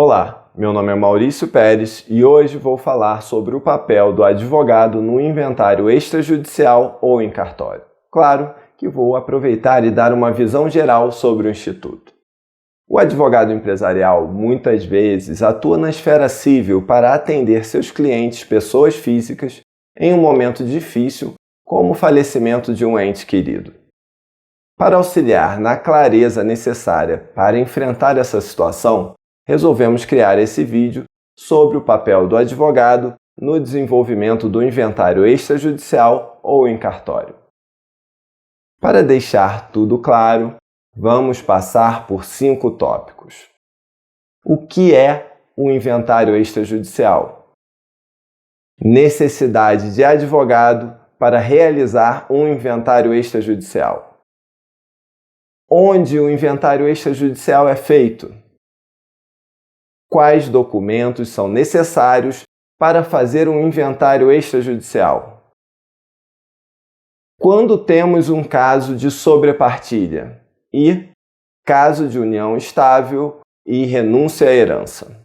Olá, meu nome é Maurício Pérez e hoje vou falar sobre o papel do advogado no inventário extrajudicial ou em cartório. Claro que vou aproveitar e dar uma visão geral sobre o Instituto. O advogado empresarial muitas vezes atua na esfera civil para atender seus clientes, pessoas físicas, em um momento difícil, como o falecimento de um ente querido. Para auxiliar na clareza necessária para enfrentar essa situação, resolvemos criar esse vídeo sobre o papel do advogado no desenvolvimento do inventário extrajudicial ou em cartório. Para deixar tudo claro, vamos passar por 5 tópicos. O que é o inventário extrajudicial? Necessidade de advogado para realizar um inventário extrajudicial. Onde o inventário extrajudicial é feito? Quais documentos são necessários para fazer um inventário extrajudicial? Quando temos um caso de sobrepartilha e caso de união estável e renúncia à herança.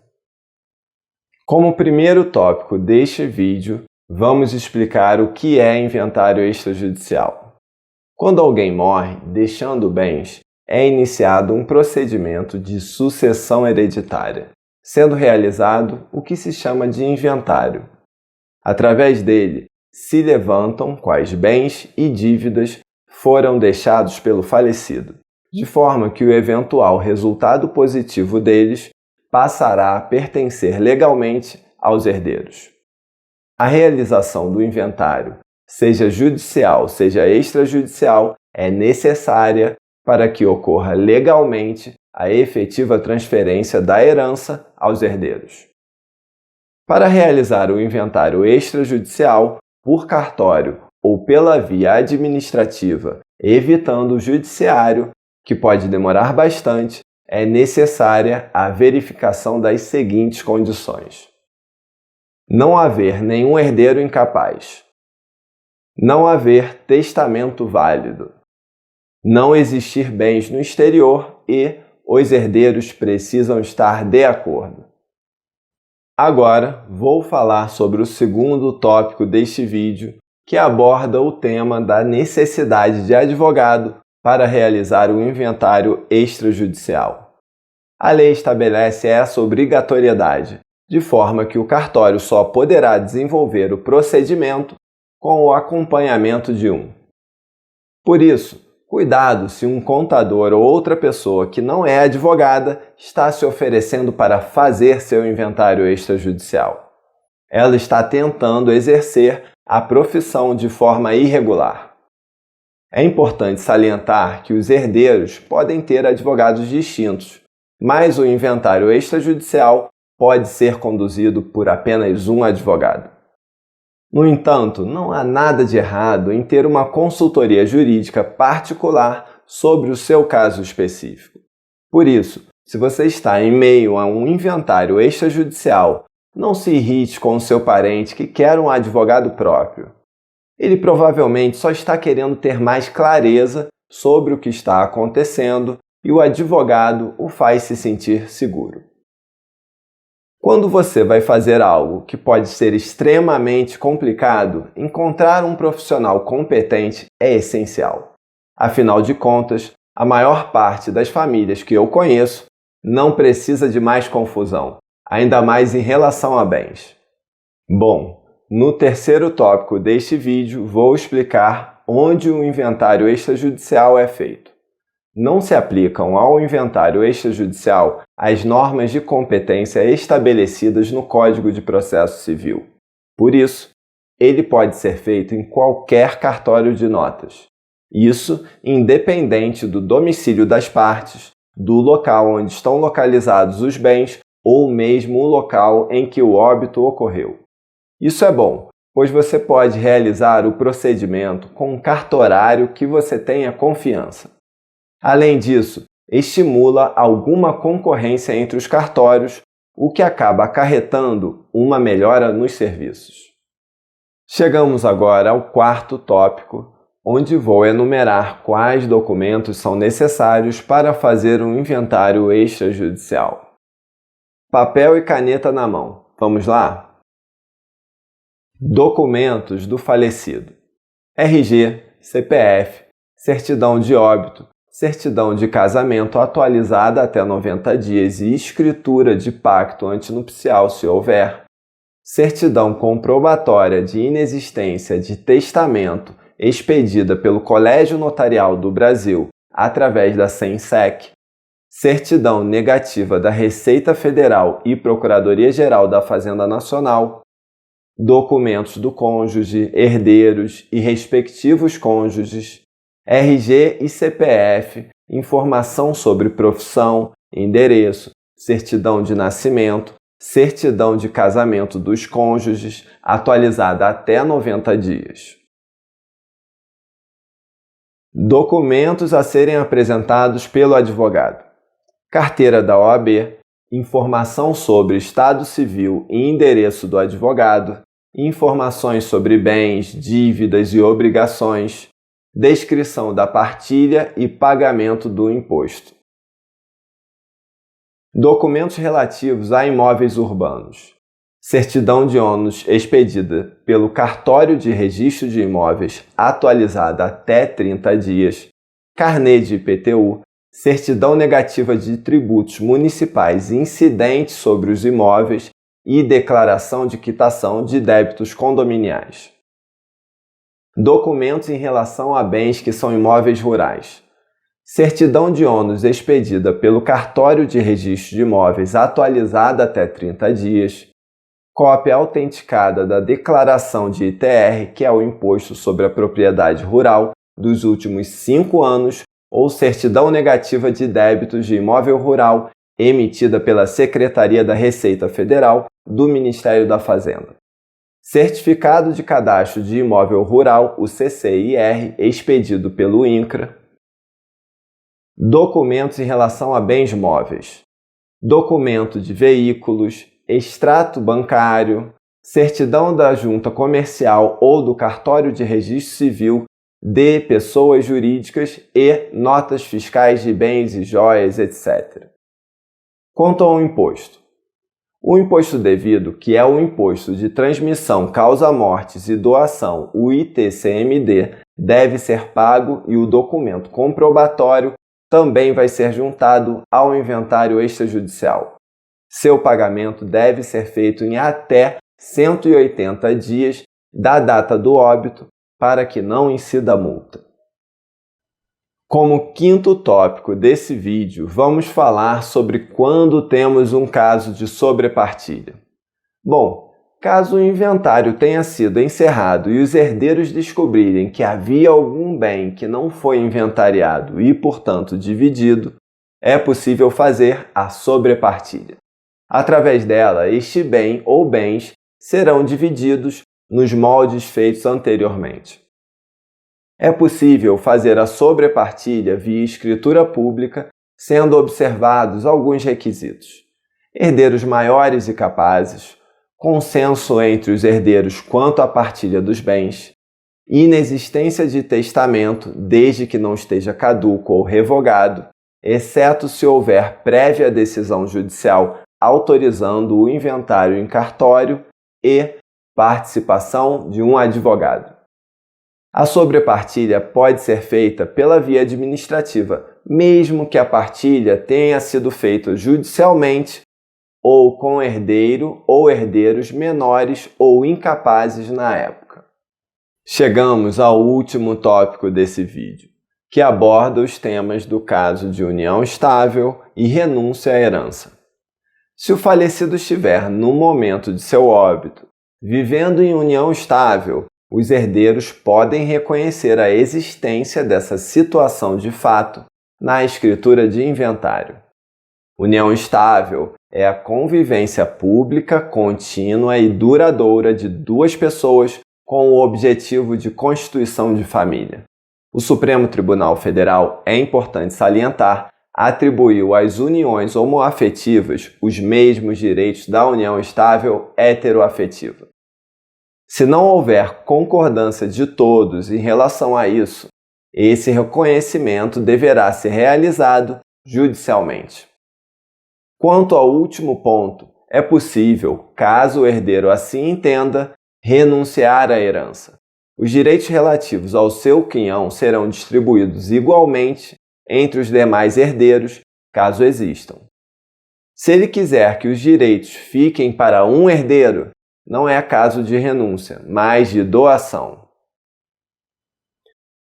Como primeiro tópico deste vídeo, vamos explicar o que é inventário extrajudicial. Quando alguém morre deixando bens, é iniciado um procedimento de sucessão hereditária, sendo realizado o que se chama de inventário. Através dele, se levantam quais bens e dívidas foram deixados pelo falecido, de forma que o eventual resultado positivo deles passará a pertencer legalmente aos herdeiros. A realização do inventário, seja judicial, seja extrajudicial, é necessária para que ocorra legalmente a efetiva transferência da herança aos herdeiros. Para realizar o inventário extrajudicial, por cartório ou pela via administrativa, evitando o judiciário, que pode demorar bastante, é necessária a verificação das seguintes condições: não haver nenhum herdeiro incapaz, não haver testamento válido, não existir bens no exterior e os herdeiros precisam estar de acordo. Agora, vou falar sobre o segundo tópico deste vídeo, que aborda o tema da necessidade de advogado para realizar o inventário extrajudicial. A lei estabelece essa obrigatoriedade, de forma que o cartório só poderá desenvolver o procedimento com o acompanhamento de um. Por isso, cuidado se um contador ou outra pessoa que não é advogada está se oferecendo para fazer seu inventário extrajudicial. Ela está tentando exercer a profissão de forma irregular. É importante salientar que os herdeiros podem ter advogados distintos, mas o inventário extrajudicial pode ser conduzido por apenas um advogado. No entanto, não há nada de errado em ter uma consultoria jurídica particular sobre o seu caso específico. Por isso, se você está em meio a um inventário extrajudicial, não se irrite com o seu parente que quer um advogado próprio. Ele provavelmente só está querendo ter mais clareza sobre o que está acontecendo e o advogado o faz se sentir seguro. Quando você vai fazer algo que pode ser extremamente complicado, encontrar um profissional competente é essencial. Afinal de contas, a maior parte das famílias que eu conheço não precisa de mais confusão, ainda mais em relação a bens. Bom, no terceiro tópico deste vídeo vou explicar onde o inventário extrajudicial é feito. Não se aplicam ao inventário extrajudicial as normas de competência estabelecidas no Código de Processo Civil. Por isso, ele pode ser feito em qualquer cartório de notas. Isso independente do domicílio das partes, do local onde estão localizados os bens ou mesmo o local em que o óbito ocorreu. Isso é bom, pois você pode realizar o procedimento com um cartorário que você tenha confiança. Além disso, estimula alguma concorrência entre os cartórios, o que acaba acarretando uma melhora nos serviços. Chegamos agora ao quarto tópico, onde vou enumerar quais documentos são necessários para fazer um inventário extrajudicial. Papel e caneta na mão. Vamos lá? Documentos do falecido: RG, CPF, certidão de óbito, certidão de casamento atualizada até 90 dias e escritura de pacto antinupcial se houver, certidão comprobatória de inexistência de testamento expedida pelo Colégio Notarial do Brasil através da SENSEC, certidão negativa da Receita Federal e Procuradoria-Geral da Fazenda Nacional, documentos do cônjuge, herdeiros e respectivos cônjuges, RG e CPF, informação sobre profissão, endereço, certidão de nascimento, certidão de casamento dos cônjuges, atualizada até 90 dias. Documentos a serem apresentados pelo advogado: carteira da OAB, informação sobre estado civil e endereço do advogado, informações sobre bens, dívidas e obrigações, descrição da partilha e pagamento do imposto. Documentos relativos a imóveis urbanos: certidão de ônus expedida pelo Cartório de Registro de Imóveis atualizada até 30 dias, carnê de IPTU, certidão negativa de tributos municipais incidentes sobre os imóveis e declaração de quitação de débitos condominiais. Documentos em relação a bens que são imóveis rurais: certidão de ônus expedida pelo Cartório de Registro de Imóveis atualizada até 30 dias, cópia autenticada da declaração de ITR, que é o Imposto sobre a Propriedade Rural, dos últimos 5 anos, ou certidão negativa de débitos de imóvel rural emitida pela Secretaria da Receita Federal do Ministério da Fazenda. Certificado de Cadastro de Imóvel Rural, o CCIR, expedido pelo INCRA. Documentos em relação a bens móveis: documento de veículos, extrato bancário, certidão da junta comercial ou do cartório de registro civil de pessoas jurídicas e notas fiscais de bens e joias, etc. Quanto ao imposto: o imposto devido, que é o imposto de transmissão, causa-mortes e doação, o ITCMD, deve ser pago e o documento comprobatório também vai ser juntado ao inventário extrajudicial. Seu pagamento deve ser feito em até 180 dias da data do óbito para que não incida multa. Como quinto tópico desse vídeo, vamos falar sobre quando temos um caso de sobrepartilha. Bom, caso o inventário tenha sido encerrado e os herdeiros descobrirem que havia algum bem que não foi inventariado e, portanto, dividido, é possível fazer a sobrepartilha. Através dela, este bem ou bens serão divididos nos moldes feitos anteriormente. É possível fazer a sobrepartilha via escritura pública, sendo observados alguns requisitos: herdeiros maiores e capazes, consenso entre os herdeiros quanto à partilha dos bens, inexistência de testamento desde que não esteja caduco ou revogado, exceto se houver prévia decisão judicial autorizando o inventário em cartório e participação de um advogado. A sobrepartilha pode ser feita pela via administrativa, mesmo que a partilha tenha sido feita judicialmente ou com herdeiro ou herdeiros menores ou incapazes na época. Chegamos ao último tópico desse vídeo, que aborda os temas do caso de união estável e renúncia à herança. Se o falecido estiver, no momento de seu óbito, vivendo em união estável, os herdeiros podem reconhecer a existência dessa situação de fato na escritura de inventário. União estável é a convivência pública, contínua e duradoura de duas pessoas com o objetivo de constituição de família. O Supremo Tribunal Federal, é importante salientar, atribuiu às uniões homoafetivas os mesmos direitos da união estável heteroafetiva. Se não houver concordância de todos em relação a isso, esse reconhecimento deverá ser realizado judicialmente. Quanto ao último ponto, é possível, caso o herdeiro assim entenda, renunciar à herança. Os direitos relativos ao seu quinhão serão distribuídos igualmente entre os demais herdeiros, caso existam. Se ele quiser que os direitos fiquem para um herdeiro, não é caso de renúncia, mas de doação.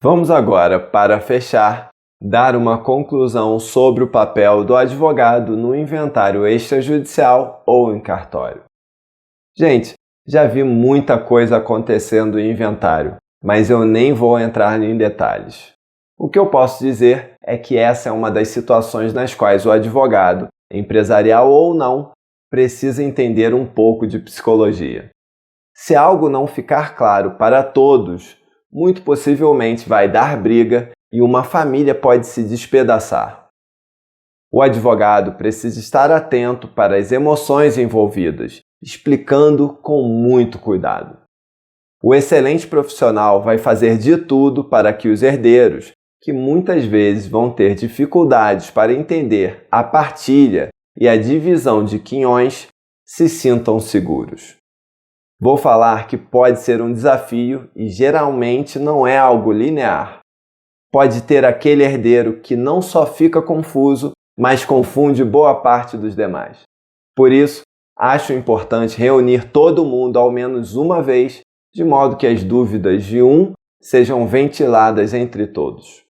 Vamos agora, para fechar, dar uma conclusão sobre o papel do advogado no inventário extrajudicial ou em cartório. Gente, já vi muita coisa acontecendo em inventário, mas eu nem vou entrar em detalhes. O que eu posso dizer é que essa é uma das situações nas quais o advogado, empresarial ou não, precisa entender um pouco de psicologia. Se algo não ficar claro para todos, muito possivelmente vai dar briga e uma família pode se despedaçar. O advogado precisa estar atento para as emoções envolvidas, explicando com muito cuidado. O excelente profissional vai fazer de tudo para que os herdeiros, que muitas vezes vão ter dificuldades para entender a partilha e a divisão de quinhões, se sintam seguros. Vou falar que pode ser um desafio e geralmente não é algo linear. Pode ter aquele herdeiro que não só fica confuso, mas confunde boa parte dos demais. Por isso, acho importante reunir todo mundo ao menos uma vez, de modo que as dúvidas de um sejam ventiladas entre todos.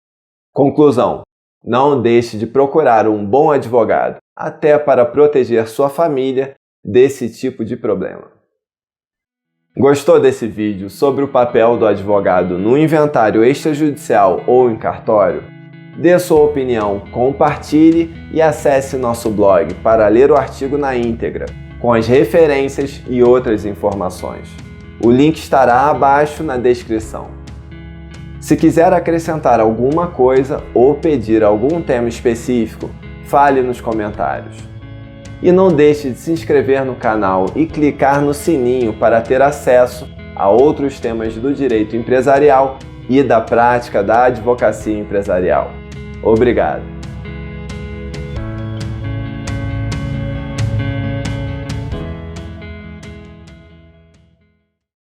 Conclusão: não deixe de procurar um bom advogado, até para proteger sua família desse tipo de problema. Gostou desse vídeo sobre o papel do advogado no inventário extrajudicial ou em cartório? Dê sua opinião, compartilhe e acesse nosso blog para ler o artigo na íntegra, com as referências e outras informações. O link estará abaixo na descrição. Se quiser acrescentar alguma coisa ou pedir algum tema específico, fale nos comentários. E não deixe de se inscrever no canal e clicar no sininho para ter acesso a outros temas do direito empresarial e da prática da advocacia empresarial. Obrigado!